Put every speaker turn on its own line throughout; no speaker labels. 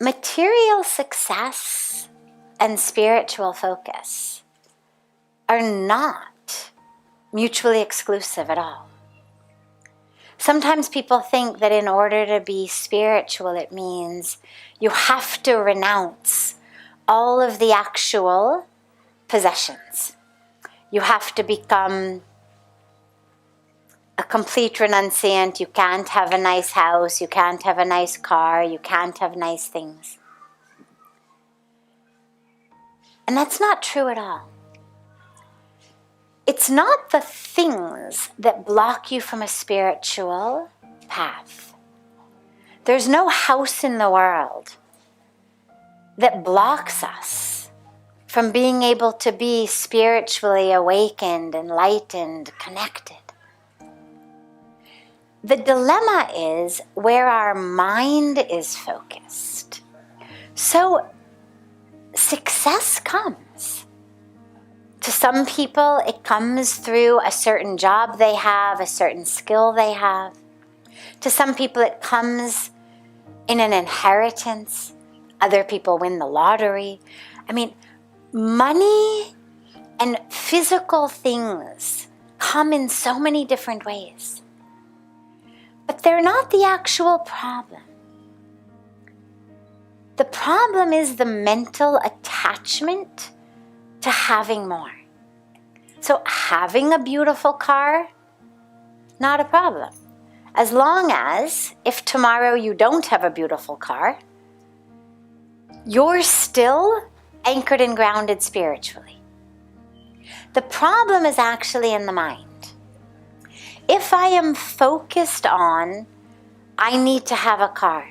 material success and spiritual focus are not mutually exclusive at all. Sometimes people think that in order to be spiritual, it means you have to renounce all of the actual possessions. You have to become a complete renunciant. You can't have a nice house. You can't have a nice car. You can't have nice things. And that's not true at all. It's not the things that block you from a spiritual path. There's no house in the world that blocks us from being able to be spiritually awakened, enlightened, connected. The dilemma is where our mind is focused. So success comes. To some people, it comes through a certain job they have, a certain skill they have. To some people, it comes in an inheritance. Other people win the lottery. I mean, money and physical things come in so many different ways. But they're not the actual problem. The problem is the mental attachment to having more. So having a beautiful car, not a problem. As long as, if tomorrow you don't have a beautiful car, you're still anchored and grounded spiritually. The problem is actually in the mind. If I am focused on, I need to have a car,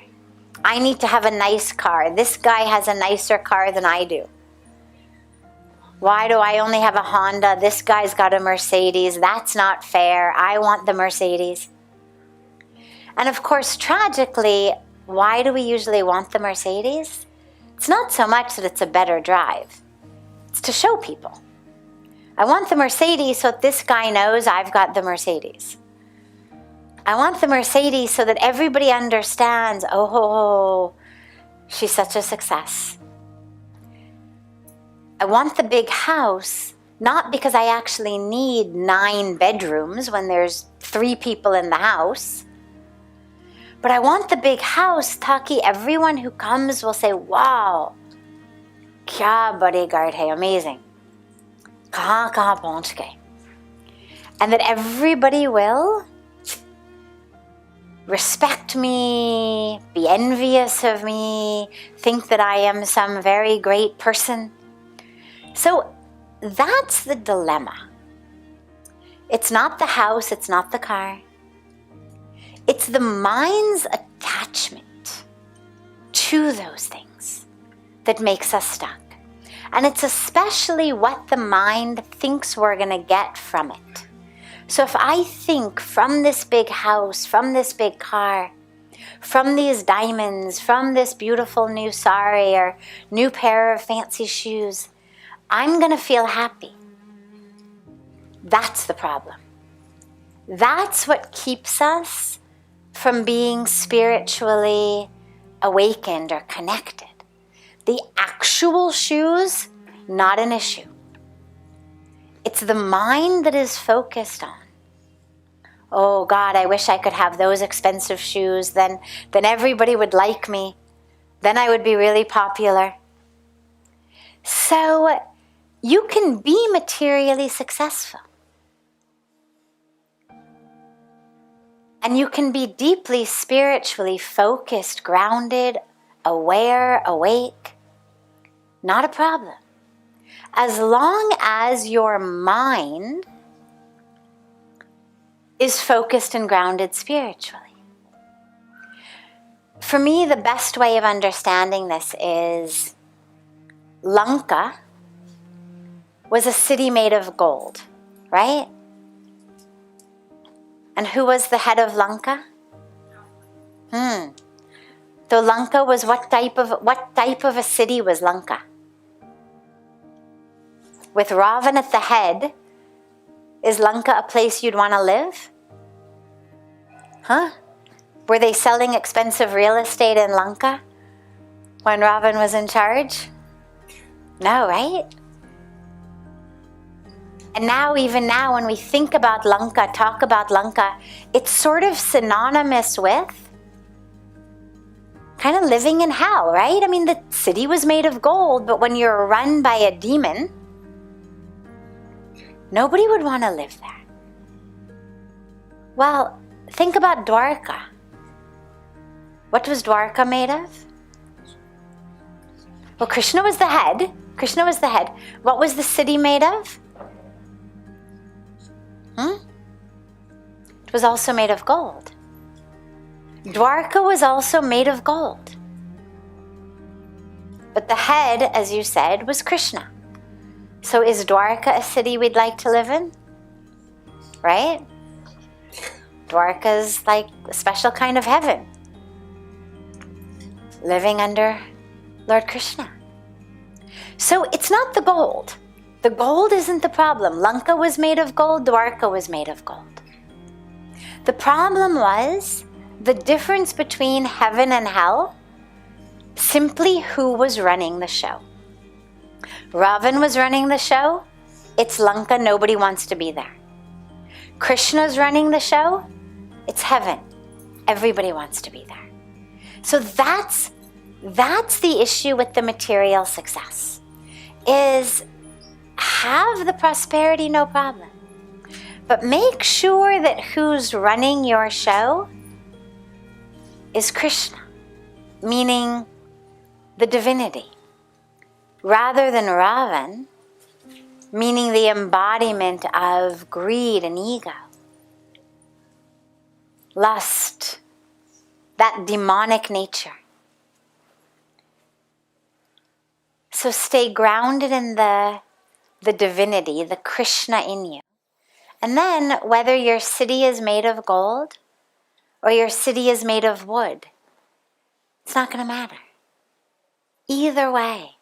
I need to have a nice car, this guy has a nicer car than I do. Why do I only have a Honda? This guy's got a Mercedes. That's not fair. I want the Mercedes. And of course, tragically, why do we usually want the Mercedes? It's not so much that it's a better drive. It's to show people. I want the Mercedes so that this guy knows I've got the Mercedes. I want the Mercedes so that everybody understands, oh, she's such a success. I want the big house, not because I actually need 9 bedrooms when there's 3 people in the house, but I want the big house taki everyone who comes will say, wow, kya bodyguard hai, amazing. Kahan pahunch gaye. And that everybody will respect me, be envious of me, think that I am some very great person. So that's the dilemma. It's not the house, it's not the car. It's the mind's attachment to those things that makes us stuck. And it's especially what the mind thinks we're going to get from it. So if I think from this big house, from this big car, from these diamonds, from this beautiful new sari or new pair of fancy shoes, I'm going to feel happy. That's the problem. That's what keeps us from being spiritually awakened or connected. The actual shoes, not an issue. It's the mind that is focused on, oh God, I wish I could have those expensive shoes, then everybody would like me, then I would be really popular. So you can be materially successful. And you can be deeply spiritually focused, grounded, aware, awake. Not a problem. As long as your mind is focused and grounded spiritually. For me, the best way of understanding this is Lanka was a city made of gold, right? And who was the head of Lanka? So Lanka was what type of a city was Lanka? With Ravan at the head, is Lanka a place you'd want to live? Were they selling expensive real estate in Lanka? when Ravan was in charge? No, right? And now, even now, when we think about Lanka, talk about Lanka, it's sort of synonymous with kind of living in hell, right? I mean, the city was made of gold, but when you're run by a demon, nobody would want to live there. Well, think about Dwarka. What was Dwarka made of? Well, Krishna was the head. Krishna was the head. What was the city made of? It was also made of gold. Dwarka was also made of gold. But the head, as you said, was Krishna. So is Dwarka a city we'd like to live in? Right? Dwarka's like a special kind of heaven. Living under Lord Krishna. So it's not the gold. The gold isn't the problem. Lanka was made of gold, Dwarka was made of gold. The problem was the difference between heaven and hell, simply who was running the show. Ravan was running the show, it's Lanka, nobody wants to be there. Krishna's running the show, it's heaven, everybody wants to be there. So that's the issue with the material success, is have the prosperity, no problem. But make sure that who's running your show is Krishna, meaning the divinity, rather than Ravan, meaning the embodiment of greed and ego, lust, that demonic nature. So stay grounded in the divinity, the Krishna in you. And then whether your city is made of gold or your city is made of wood, it's not going to matter. Either way,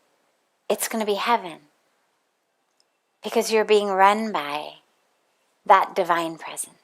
it's going to be heaven, because you're being run by that divine presence.